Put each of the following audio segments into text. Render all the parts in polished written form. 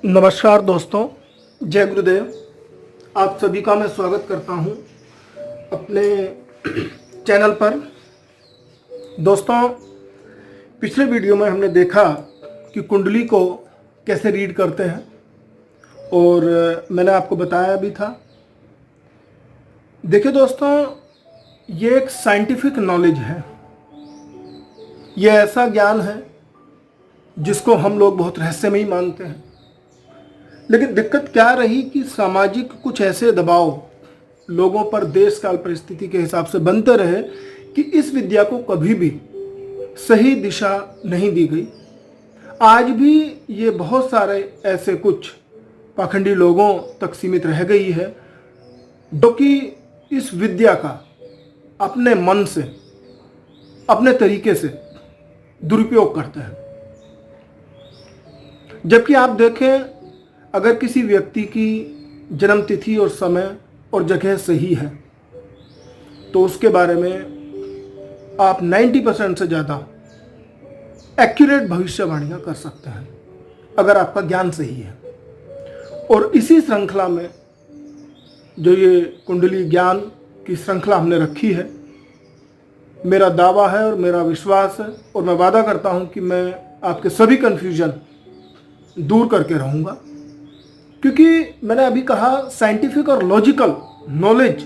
नमस्कार दोस्तों, जय गुरुदेव। आप सभी का मैं स्वागत करता हूं अपने चैनल पर। दोस्तों, पिछले वीडियो में हमने देखा कि कुंडली को कैसे रीड करते हैं और मैंने आपको बताया भी था। देखिए दोस्तों, ये एक साइंटिफिक नॉलेज है। ये ऐसा ज्ञान है जिसको हम लोग बहुत रहस्यमयी मानते हैं। लेकिन दिक्कत क्या रही कि सामाजिक कुछ ऐसे दबाव लोगों पर देश काल परिस्थिति के हिसाब से बनते रहे कि इस विद्या को कभी भी सही दिशा नहीं दी गई। आज भी ये बहुत सारे ऐसे कुछ पाखंडी लोगों तक सीमित रह गई है जो कि इस विद्या का अपने मन से, अपने तरीके से दुरुपयोग करते हैं। जबकि आप देखें, अगर किसी व्यक्ति की जन्म तिथि और समय और जगह सही है तो उसके बारे में आप 90% से ज़्यादा एक्यूरेट भविष्यवाणियां कर सकते हैं, अगर आपका ज्ञान सही है। और इसी श्रृंखला में जो ये कुंडली ज्ञान की श्रृंखला हमने रखी है, मेरा दावा है और मेरा विश्वास है और मैं वादा करता हूं कि मैं आपके सभी कन्फ्यूजन दूर करके रहूँगा। क्योंकि मैंने अभी कहा, साइंटिफिक और लॉजिकल नॉलेज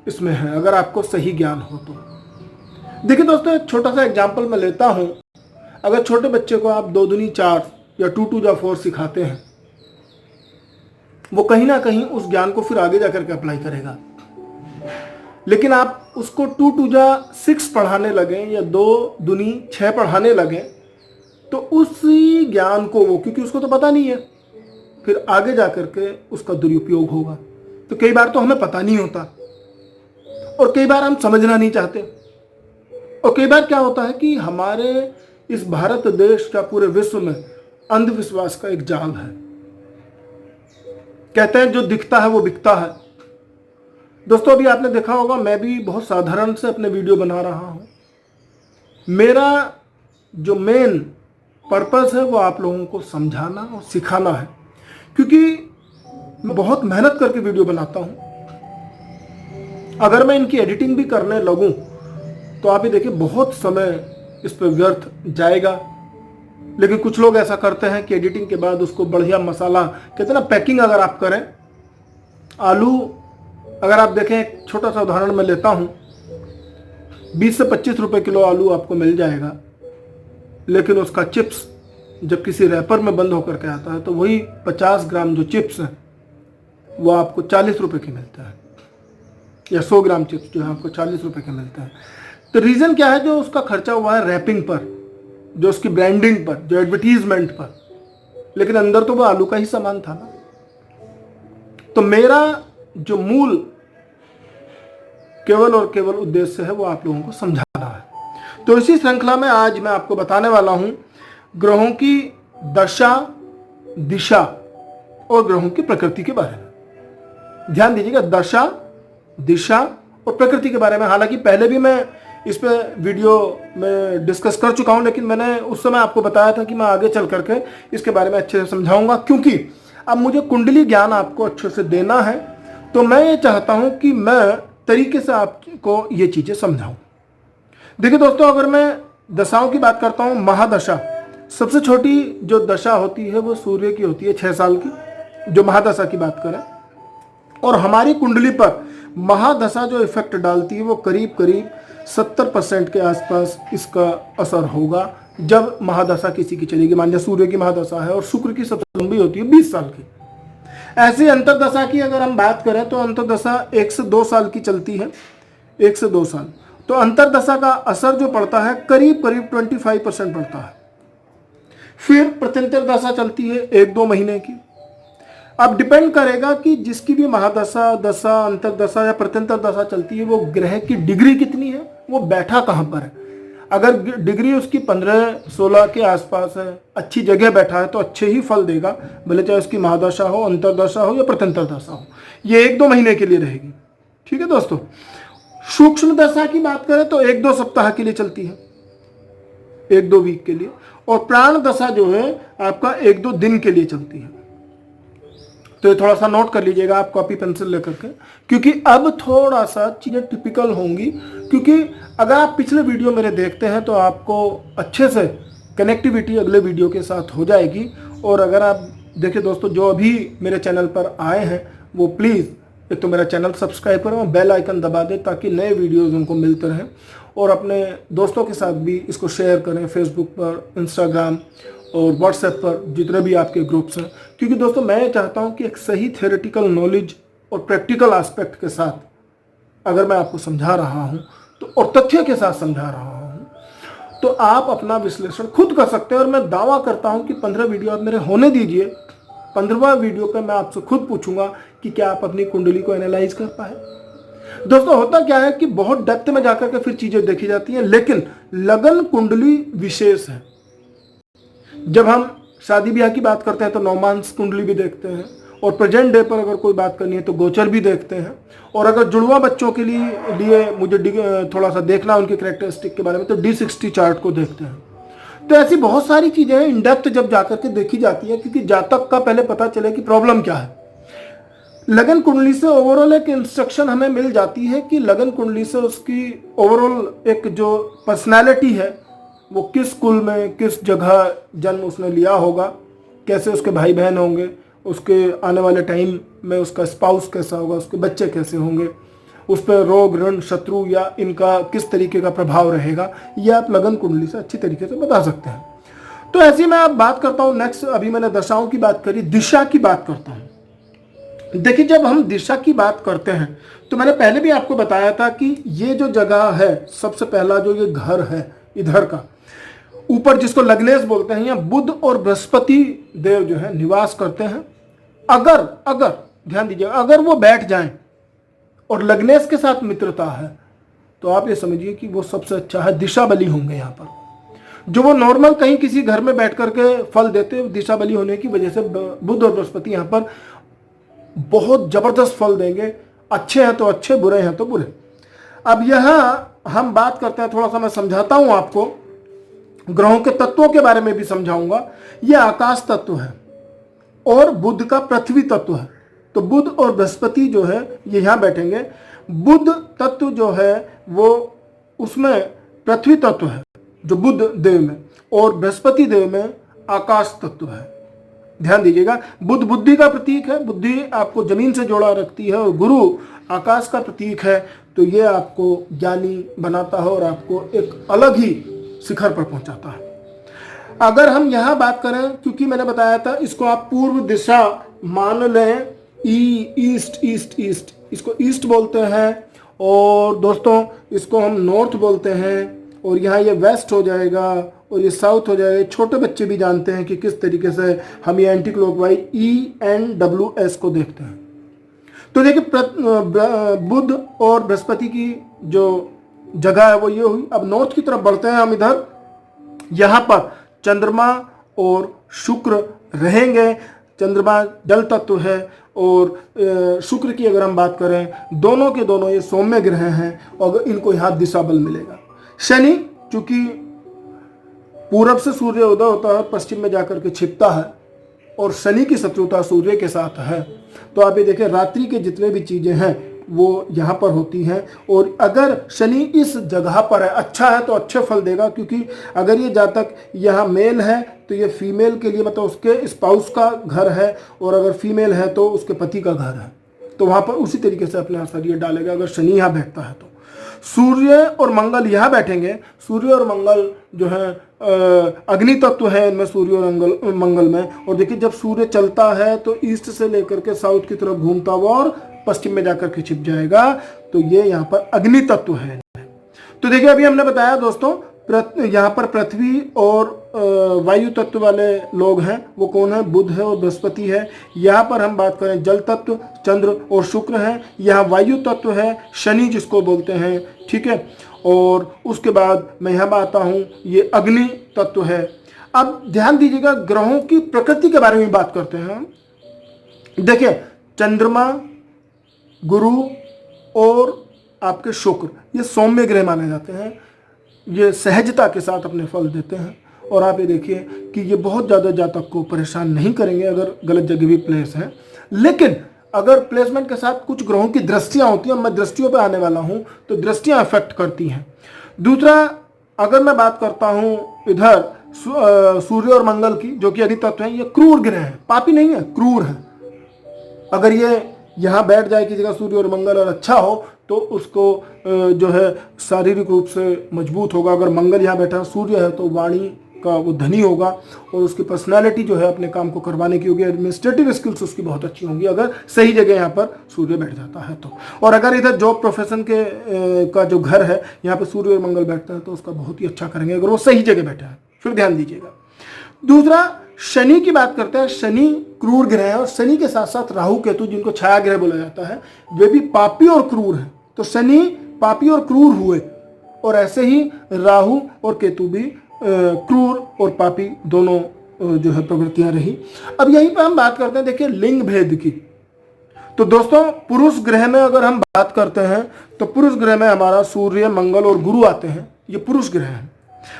इसमें है, अगर आपको सही ज्ञान हो तो। देखिए दोस्तों, एक छोटा सा एग्जांपल मैं लेता हूं। अगर छोटे बच्चे को आप 2 दूनी 4 या 2 2 4 सिखाते हैं, वो कहीं ना कहीं उस ज्ञान को फिर आगे जाकर के अप्लाई करेगा। लेकिन आप उसको 2 2 6 पढ़ाने लगे या 2 दूनी 6 पढ़ाने लगे तो उसी ज्ञान को वो, क्योंकि उसको तो पता नहीं है, फिर आगे जाकर के उसका दुरुपयोग होगा। तो कई बार तो हमें पता नहीं होता और कई बार हम समझना नहीं चाहते। और कई बार क्या होता है कि हमारे इस भारत देश का पूरे विश्व में अंधविश्वास का एक जाल है। कहते हैं जो दिखता है वो बिकता है। दोस्तों, अभी आपने देखा होगा, मैं भी बहुत साधारण से अपने वीडियो बना रहा हूं। मेरा जो मेन पर्पस है वो आप लोगों को समझाना और सिखाना है, क्योंकि मैं बहुत मेहनत करके वीडियो बनाता हूं। अगर मैं इनकी एडिटिंग भी करने लगूं तो आप ही देखिए बहुत समय इस पर व्यर्थ जाएगा। लेकिन कुछ लोग ऐसा करते हैं कि एडिटिंग के बाद उसको बढ़िया मसाला, कहते हैं ना, पैकिंग अगर आप करें। आलू अगर आप देखें, एक छोटा सा उदाहरण मैं लेता हूं, 20 से 25 रुपए किलो आलू आपको मिल जाएगा। लेकिन उसका चिप्स जब किसी रैपर में बंद होकर के आता है तो वही 50 ग्राम जो चिप्स है वो आपको 40 रुपए की मिलता है, या 100 ग्राम चिप्स जो है आपको 40 रुपए के मिलता है। तो रीज़न क्या है? जो उसका खर्चा हुआ है रैपिंग पर, जो उसकी ब्रांडिंग पर, जो एडवर्टीजमेंट पर। लेकिन अंदर तो वो आलू का ही सामान था ना। तो मेरा जो मूल केवल और केवल उद्देश्य है वो आप लोगों को समझाना है। तो इसी श्रृंखला में आज मैं आपको बताने वाला हूं ग्रहों की दशा, दिशा और ग्रहों की प्रकृति के बारे में। ध्यान दीजिएगा, दशा, दिशा और प्रकृति के बारे में। हालांकि पहले भी मैं इस पे वीडियो में डिस्कस कर चुका हूं, लेकिन मैंने उस समय आपको बताया था कि मैं आगे चल करके इसके बारे में अच्छे से समझाऊंगा, क्योंकि अब मुझे कुंडली ज्ञान आपको अच्छे से देना है। तो मैं ये चाहता हूं कि मैं तरीके से आपको ये चीजें समझाऊं। देखिए दोस्तों, अगर मैं दशाओं की बात करता हूं, महादशा, सबसे छोटी जो दशा होती है वो सूर्य की होती है, 6 साल की, जो महादशा की बात करें। और हमारी कुंडली पर महादशा जो इफेक्ट डालती है वो करीब करीब 70% के आसपास इसका असर होगा जब महादशा किसी की चलेगी। मान लीजिए सूर्य की महादशा है और शुक्र की सबसे लंबी होती है 20 साल की। ऐसी अंतर्दशा की अगर हम बात करें तो अंतर्दशा 1 से 2 साल की चलती है, 1 से 2 साल। तो अंतर्दशा का असर जो पड़ता है करीब करीब 25% पड़ता है। फिर प्रत्यंतर दशा चलती है 1-2 महीने की। अब डिपेंड करेगा कि जिसकी भी महादशा, दशा, अंतर्दशा या प्रत्यंतर दशा चलती है वो ग्रह की डिग्री कितनी है, वो बैठा कहाँ पर है। अगर डिग्री उसकी 15-16 के आसपास है, अच्छी जगह बैठा है, तो अच्छे ही फल देगा, भले चाहे उसकी महादशा हो, अंतर्दशा हो या प्रत्यंतर दशा हो। ये 1-2 महीने के लिए रहेगी। ठीक है दोस्तों। सूक्ष्म दशा की बात करें तो 1-2 सप्ताह के लिए चलती है, 1-2 वीक के लिए। और प्राण दशा जो है आपका 1-2 दिन के लिए चलती है। तो ये थोड़ा सा नोट कर लीजिएगा आप कॉपी पेंसिल लेकर के, क्योंकि अब थोड़ा सा चीज़ें टिपिकल होंगी। क्योंकि अगर आप पिछले वीडियो मेरे देखते हैं तो आपको अच्छे से कनेक्टिविटी अगले वीडियो के साथ हो जाएगी। और अगर आप देखिए दोस्तों, जो अभी मेरे चैनल पर आए हैं वो प्लीज़ एक तो मेरा चैनल सब्सक्राइब करें और बेल आइकन दबा दें ताकि नए वीडियोज़ उनको मिलते रहें। और अपने दोस्तों के साथ भी इसको शेयर करें, फेसबुक पर, इंस्टाग्राम और व्हाट्सएप पर, जितने भी आपके ग्रुप्स हैं। क्योंकि दोस्तों मैं चाहता हूं कि एक सही थ्योरेटिकल नॉलेज और प्रैक्टिकल एस्पेक्ट के साथ अगर मैं आपको समझा रहा हूं तो, और तथ्य के साथ समझा रहा हूं, तो आप अपना विश्लेषण खुद कर सकते हैं। और मैं दावा करता हूं कि 15 वीडियो आप मेरे होने दीजिए, 15वां वीडियो पे मैं आपसे खुद पूछूंगा कि क्या आप अपनी कुंडली को एनालाइज कर पाए। दोस्तों होता क्या है कि बहुत डेप्थ में जाकर के फिर चीजें देखी जाती हैं, लेकिन लगन कुंडली विशेष है। जब हम शादी ब्याह की बात करते हैं तो नौमांस कुंडली भी देखते हैं, और प्रेजेंट डे पर अगर कोई बात करनी है तो गोचर भी देखते हैं। और अगर जुड़वा बच्चों के लिए मुझे थोड़ा सा देखना है उनके कैरेक्टरिस्टिक के बारे में, तो D60 चार्ट को देखते हैं। तो ऐसी बहुत सारी चीजें हैं इन डेप्थ जब जाकर के देखी जाती है, क्योंकि जातक का पहले पता चले कि प्रॉब्लम क्या है। लगन कुंडली से ओवरऑल एक इंस्ट्रक्शन हमें मिल जाती है कि लगन कुंडली से उसकी ओवरऑल एक जो पर्सनैलिटी है, वो किस कुल में किस जगह जन्म उसने लिया होगा, कैसे उसके भाई बहन होंगे, उसके आने वाले टाइम में उसका स्पाउस कैसा होगा, उसके बच्चे कैसे होंगे, उस पर रोग ऋण शत्रु या इनका किस तरीके का प्रभाव रहेगा, ये आप लगन कुंडली से अच्छी तरीके से बता सकते हैं। तो ऐसी मैं अब बात करता हूँ नेक्स्ट। अभी मैंने दशाओं की बात करी, दिशा की बात करता हूँ। देखिए जब हम दिशा की बात करते हैं तो मैंने पहले भी आपको बताया था कि ये जो जगह है, सबसे पहला जो ये घर है इधर का, ऊपर जिसको लग्नेश बोलते हैं, यहाँ बुध और बृहस्पति देव जो है निवास करते हैं। अगर अगर ध्यान दीजिए, अगर वो बैठ जाएं और लग्नेश के साथ मित्रता है तो आप ये समझिए कि वो सबसे अच्छा है, दिशा बली होंगे यहाँ पर। जो वो नॉर्मल कहीं किसी घर में बैठ करके फल देते, दिशा बली होने की वजह से बुध और बृहस्पति यहाँ पर बहुत जबरदस्त फल देंगे। अच्छे हैं तो अच्छे, बुरे हैं तो बुरे। अब यहाँ हम बात करते हैं, थोड़ा सा मैं समझाता हूं आपको, ग्रहों के तत्वों के बारे में भी समझाऊंगा। यह आकाश तत्व है और बुध का पृथ्वी तत्व है। तो बुध और बृहस्पति जो है ये यहां बैठेंगे। बुध तत्व जो है वो उसमें पृथ्वी तत्व है जो बुध देव में, और बृहस्पति देव में आकाश तत्व है। ध्यान दीजिएगा, बुध बुद्धि का प्रतीक है, बुद्धि आपको जमीन से जोड़ा रखती है, और गुरु आकाश का प्रतीक है। तो ये आपको ज्ञानी बनाता है और आपको एक अलग ही शिखर पर पहुंचाता है। अगर हम यहां बात करें, क्योंकि मैंने बताया था इसको आप पूर्व दिशा मान लें, ईस्ट ईस्ट ईस्ट, इसको ईस्ट बोलते हैं, और दोस्तों इसको हम नॉर्थ बोलते हैं, और यहाँ ये वेस्ट हो जाएगा और ये साउथ हो जाएगा। छोटे बच्चे भी जानते हैं कि किस तरीके से हम ये एंटी क्लॉकवाइज ENWS को देखते हैं। तो देखिए बुध और बृहस्पति की जो जगह है वो ये हुई। अब नॉर्थ की तरफ बढ़ते हैं हम, इधर यहाँ पर चंद्रमा और शुक्र रहेंगे। चंद्रमा जल तत्व है, और शुक्र की अगर हम बात करें, दोनों के दोनों ये सौम्य ग्रह हैं, और इनको यहाँ दिशा बल मिलेगा। शनि चूंकि पूरब से सूर्य उदय होता है, पश्चिम में जाकर के छिपता है, और शनि की शत्रुता सूर्य के साथ है। तो आप ये देखें, रात्रि के जितने भी चीजें हैं वो यहाँ पर होती हैं। और अगर शनि इस जगह पर है, अच्छा है तो अच्छे फल देगा, क्योंकि अगर ये जातक यहाँ मेल है तो ये फीमेल के लिए, मतलब उसके स्पाउस का घर है, और अगर फीमेल है तो उसके पति का घर है, तो वहाँ पर उसी तरीके से अपने असर ये डालेगा अगर शनि यहाँ बैठता है तो। सूर्य और मंगल यहाँ बैठेंगे। सूर्य और मंगल जो है अग्नि तत्व है इनमें, सूर्य और मंगल में। और देखिए जब सूर्य चलता है तो ईस्ट से लेकर के साउथ की तरफ घूमता हुआ और पश्चिम में जाकर के छिप जाएगा। तो ये यहाँ पर अग्नि तत्व है। तो देखिए अभी हमने बताया दोस्तों, यहाँ पर पृथ्वी और वायु तत्व वाले लोग हैं, वो कौन है? बुध है और बृहस्पति है। यहाँ पर हम बात करें जल तत्व, चंद्र और शुक्र है। यहाँ वायु तत्व है, शनि जिसको बोलते हैं, ठीक है। और उसके बाद मैं यहाँ आता हूँ, ये अग्नि तत्व है। अब ध्यान दीजिएगा, ग्रहों की प्रकृति के बारे में बात करते हैं हम। देखिए चंद्रमा, गुरु और आपके शुक्र, ये सौम्य ग्रह माने जाते हैं। ये सहजता के साथ अपने फल देते हैं। और आप ये देखिए कि ये बहुत ज़्यादा जातक को परेशान नहीं करेंगे अगर गलत जगह भी प्लेस है। लेकिन अगर प्लेसमेंट के साथ कुछ ग्रहों की दृष्टियाँ होती हैं, मैं दृष्टियों पे आने वाला हूँ, तो दृष्टियाँ अफेक्ट करती हैं। दूसरा, अगर मैं बात करता हूँ इधर सूर्य और मंगल की, जो कि अधितत्व हैं, ये क्रूर ग्रह हैं, पापी नहीं है, क्रूर है। अगर ये यहाँ बैठ जाए की जगह सूर्य और मंगल और अच्छा हो तो उसको जो है शारीरिक रूप से मजबूत होगा। अगर मंगल यहाँ बैठा सूर्य है तो वाणी का वो धनी होगा और उसकी पर्सनालिटी जो है अपने काम को करवाने की होगी, एडमिनिस्ट्रेटिव स्किल्स उसकी बहुत अच्छी होंगी अगर सही जगह यहाँ पर सूर्य बैठ जाता है तो। और अगर इधर जॉब प्रोफेशन के का जो घर है यहाँ पर सूर्य और मंगल बैठता है तो उसका बहुत ही अच्छा करेंगे अगर वो सही जगह बैठा है। फिर ध्यान दीजिएगा। दूसरा, शनि की बात करते हैं। शनि क्रूर ग्रह है और शनि के साथ साथ राहु केतु, जिनको छाया ग्रह बोला जाता है, वे भी पापी और क्रूर हैं। तो शनि पापी और क्रूर हुए और ऐसे ही राहु और केतु भी क्रूर और पापी दोनों जो है प्रवृत्तियां रही। अब यहीं पर हम बात करते हैं, देखिए, लिंग भेद की। तो दोस्तों, पुरुष ग्रह में अगर हम बात करते हैं तो पुरुष ग्रह में हमारा सूर्य, मंगल और गुरु आते हैं। ये पुरुष ग्रह हैं।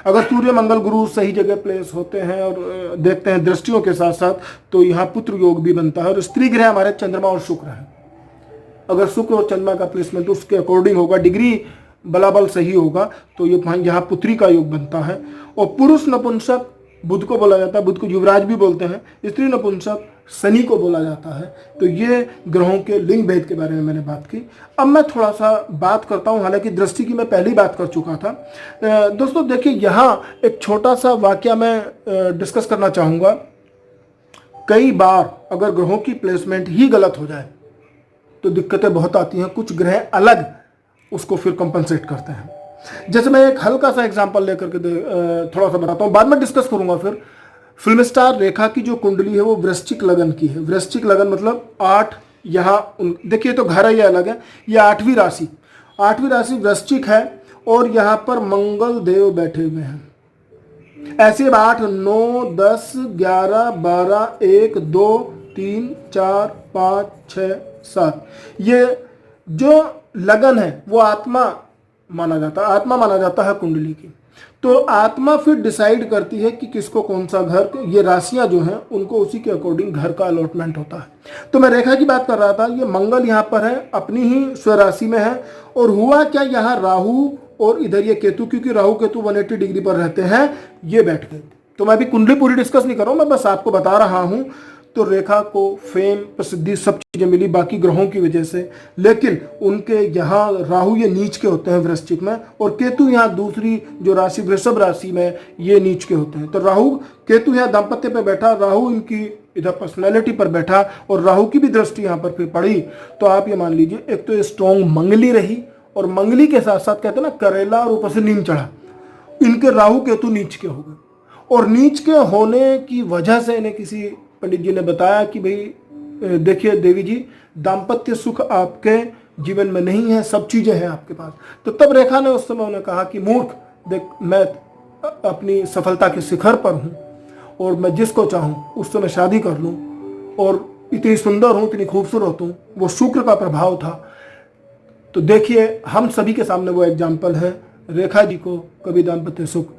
अगर सूर्य, मंगल, गुरु सही जगह प्लेस होते हैं और देखते हैं दृष्टियों के साथ साथ, तो यहाँ पुत्र योग भी बनता है। और स्त्री ग्रह हमारे चंद्रमा और शुक्र है। अगर शुक्र और चंद्रमा का प्लेसमेंट उसके अकॉर्डिंग होगा, डिग्री बलाबल सही होगा, तो ये यहाँ पुत्री का योग बनता है। और पुरुष नपुंसक बुध को बोला जाता है, बुध को युवराज भी बोलते हैं। स्त्री नपुंसक शनि को बोला जाता है। तो ये ग्रहों के लिंग भेद के बारे में मैंने बात की। अब मैं थोड़ा सा बात करता हूँ, हालांकि दृष्टि की मैं पहले ही बात कर चुका था। दोस्तों देखिए, यहाँ एक छोटा सा वाकया मैं डिस्कस करना चाहूँगा। कई बार अगर ग्रहों की प्लेसमेंट ही गलत हो जाए तो दिक्कतें बहुत आती हैं। कुछ ग्रह अलग उसको फिर कंपनसेट करते हैं। जैसे मैं एक हल्का सा एग्जांपल लेकर के थोड़ा सा बताता हूँ, बाद में डिस्कस करूंगा। फिर फिल्म स्टार रेखा की जो कुंडली है वो वृश्चिक लगन की है। वृश्चिक लगन मतलब 8, यहाँ देखिए तो घर है ये अलग है, ये 8वीं राशि, 8वीं राशि वृश्चिक है और यहाँ पर मंगल देव बैठे हुए हैं। ऐसे 8, 9, 10, 11, 12, 1, 2, 3, 4, 5, 6, 7, ये जो लगन है वो आत्मा माना जाता है कुंडली की। तो आत्मा फिर डिसाइड करती है कि किसको कौन सा घर, ये राशियां जो हैं उनको उसी के अकॉर्डिंग घर का अलॉटमेंट होता है। तो मैं रेखा की बात कर रहा था, ये मंगल यहाँ पर है, अपनी ही स्वराशि में है। और हुआ क्या, यहाँ राहु और इधर ये केतु, क्योंकि राहु केतु 180 डिग्री पर रहते हैं, ये बैठ गए। तो मैं अभी कुंडली पूरी डिस्कस नहीं कर रहा हूँ, मैं बस आपको बता रहा हूँ। तो रेखा को फेम, प्रसिद्धि, सब चीजें मिली बाकी ग्रहों की वजह से। लेकिन उनके यहाँ राहु ये नीच के होते हैं वृश्चिक में, और केतु यहाँ दूसरी जो राशि वृषभ राशि में ये नीच के होते हैं। तो राहु केतु यहाँ दाम्पत्य पे बैठा, राहु इनकी इधर पर्सनैलिटी पर बैठा और राहु की भी दृष्टि यहाँ पर फिर पड़ी। तो आप ये मान लीजिए, एक तो स्ट्रॉन्ग मंगली रही और मंगली के साथ साथ कहते हैं ना करेला और ऊपर से नीम चढ़ा, इनके राहु केतु नीच के हो गए। और नीच के होने की वजह से इन्हें किसी पंडित जी ने बताया कि भाई देखिए देवी जी, दाम्पत्य सुख आपके जीवन में नहीं है, सब चीजें हैं आपके पास। तो तब रेखा ने उस समय उन्हें कहा कि मूर्ख, देख मैं अपनी सफलता के शिखर पर हूँ और मैं जिसको चाहूँ उससे मैं शादी कर लूँ, और इतनी सुंदर हूँ, इतनी खूबसूरत हूँ। वो शुक्र का प्रभाव था। तो देखिए, हम सभी के सामने वो एग्जाम्पल है। रेखा जी को कभी दाम्पत्य सुख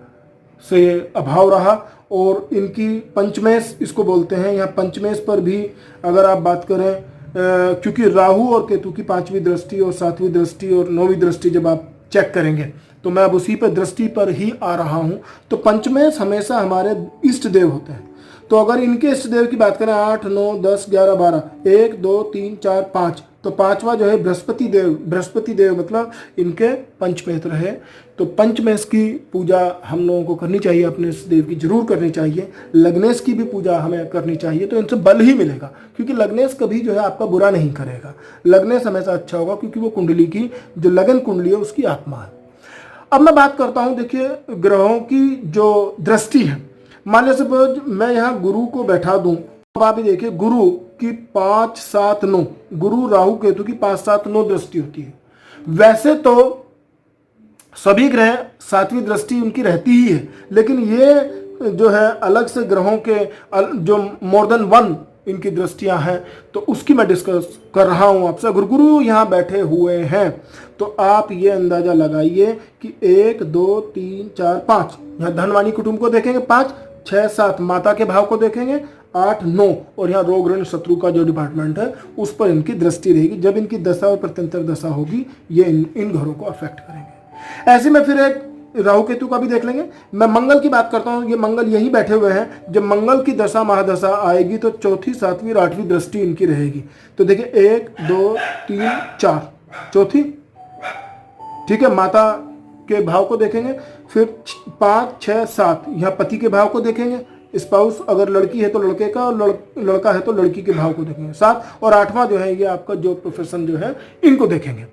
से अभाव रहा और इनकी पंचमेश इसको बोलते हैं। यहाँ पंचमेश पर भी अगर आप बात करें, क्योंकि राहु और केतु की 5वीं दृष्टि और 7वीं दृष्टि और 9वीं दृष्टि जब आप चेक करेंगे, तो मैं अब उसी पर दृष्टि पर ही आ रहा हूँ। तो पंचमेश हमेशा हमारे इष्ट देव होते हैं। तो अगर इनके इष्ट देव की बात करें 8, 9, 10, 11, 12, 1, 2, 3, 4, 5, तो 5वां जो है बृहस्पति देव। बृहस्पति देव मतलब इनके पंचमेश रहे। तो पंचमेश की पूजा हम लोगों को करनी चाहिए, अपने इष्ट देव की जरूर करनी चाहिए। लग्नेश की भी पूजा हमें करनी चाहिए, तो इनसे बल ही मिलेगा, क्योंकि लग्नेश कभी जो है आपका बुरा नहीं करेगा। लग्नेश हमेशा अच्छा होगा, क्योंकि वो कुंडली की जो लगन कुंडली है उसकी आत्मा है। अब मैं बात करता हूँ, देखिए ग्रहों की जो दृष्टि है। मान लीजिए सपोज मैं यहाँ गुरु को बैठा दूं, अब आप देखिए गुरु की 5, 7, 9, गुरु राहु केतु की 5, 7, 9 दृष्टि होती है। वैसे तो सभी ग्रह 7वीं दृष्टि उनकी रहती ही है, लेकिन ये जो है अलग से ग्रहों के जो मोर देन 1 इनकी दृष्टियां हैं, तो उसकी मैं डिस्कस कर रहा हूं आपसे। अगर गुरु यहाँ बैठे हुए हैं तो आप ये अंदाजा लगाइए कि 1 2 3 4 5, यहाँ धनवाणी कुटुंब को देखेंगे 5 6 7, माता के भाव को देखेंगे 8 9, और यहाँ रोग ऋण शत्रु का जो डिपार्टमेंट है उस पर इनकी दृष्टि रहेगी। जब इनकी दशा और प्रत्यंतर दशा होगी ये इन घरों को अफेक्ट करेंगे। ऐसे में फिर एक राहु केतु का भी देख लेंगे। मैं मंगल की बात करता हूं, ये मंगल यही बैठे हुए हैं। जब मंगल की दशा महादशा आएगी तो चौथी, सातवीं और 8वीं दृष्टि इनकी रहेगी। तो देखिए 1 2 3 4, चौथी, ठीक है, माता के भाव को देखेंगे। फिर 5 6 7, यहाँ पति के भाव को देखेंगे। स्पाउस अगर लड़की है तो लड़के का, और लड़का है तो लड़की के भाव को देखेंगे। 7 और 8वां जो है ये आपका जो प्रोफेशन जो है इनको देखेंगे।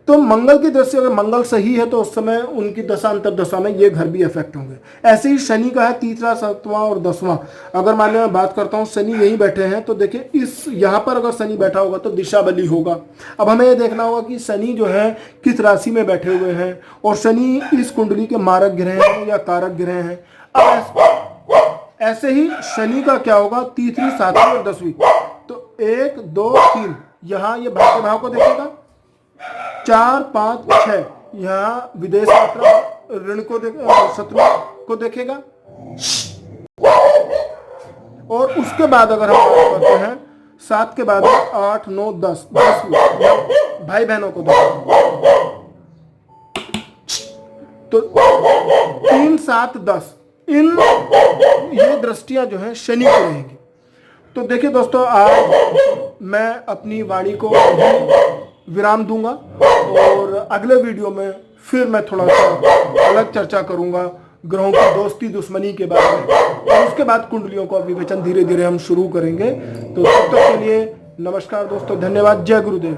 तो मंगल की दृष्टि अगर मंगल सही है तो उस समय उनकी दशा अंतर्दशा में ये घर भी इफेक्ट होंगे। ऐसे ही शनि का है 3रा 7वां और 10वां। अगर मान लो मैं बात करता हूँ शनि यही बैठे हैं तो देखिए इस यहाँ पर अगर शनि बैठा होगा तो दिशा बली होगा। अब हमें ये देखना होगा कि शनि जो है किस राशि में बैठे हुए हैं, और शनि इस कुंडली के मारक ग्रह हैं या कारक ग्रह हैं। अब ऐसे ही शनि का क्या होगा 3री 7वीं और 10वीं। तो 1 2 3 यहाँ ये भाव के भाव को देखेगा। 4 5 6 यहाँ विदेश यात्रा ऋण को शत्रु को देखेगा। और उसके बाद अगर हम बात करते हैं 7 के बाद 8 9 10 भाई बहनों को देखेगा। तो 3 7 10 ये दृष्टियां जो हैं शनि की रहेंगी। तो देखिए दोस्तों, आज मैं अपनी वाणी को विराम दूंगा और अगले वीडियो में फिर मैं थोड़ा सा अलग चर्चा करूंगा ग्रहों की दोस्ती दुश्मनी के बारे में, और उसके बाद कुंडलियों का विवेचन धीरे धीरे हम शुरू करेंगे। तो तब तक के लिए नमस्कार दोस्तों, धन्यवाद, जय गुरुदेव।